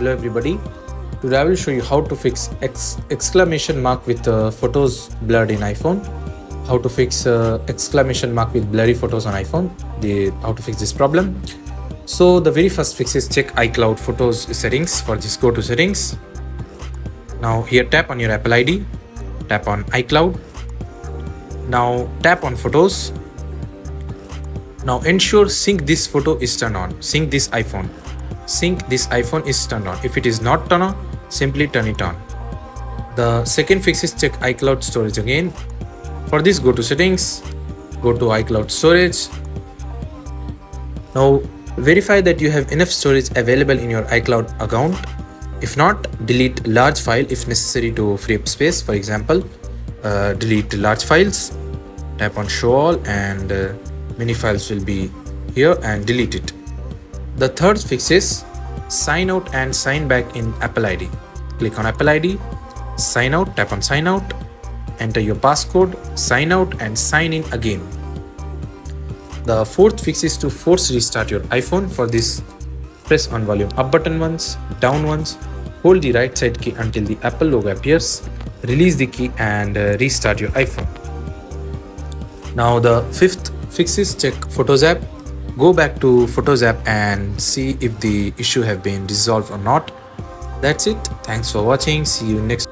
Hello everybody. Today I will show you how to fix exclamation mark with photos blurred in iPhone. How to fix exclamation mark with blurry photos on iPhone. How to fix this problem. So the very first fix is check iCloud photos settings. For this, go to settings. Now here tap on your Apple ID. Tap on iCloud. Now tap on photos. Now ensure sync this photo is turned on. Sync this iPhone is turned on. If it is not turned on, simply turn it on. The second fix is check iCloud storage again. For this, go to settings, go to iCloud storage. Now verify that you have enough storage available in your iCloud account. If not, delete large file if necessary to free up space. For example, delete large files. Tap on show all and many files will be here and delete it. The third fix is sign out and sign back in Apple ID. Click on Apple ID, sign out, tap on sign out, enter your passcode, sign out and sign in again. The fourth fix is to force restart your iPhone. For this, press on volume up button once, down once, hold the right side key until the Apple logo appears, release the key and restart your iPhone. Now the fifth fix is check Photos app. Go back to Photos app and see if the issue have been resolved or not. That's it. Thanks for watching. See you next.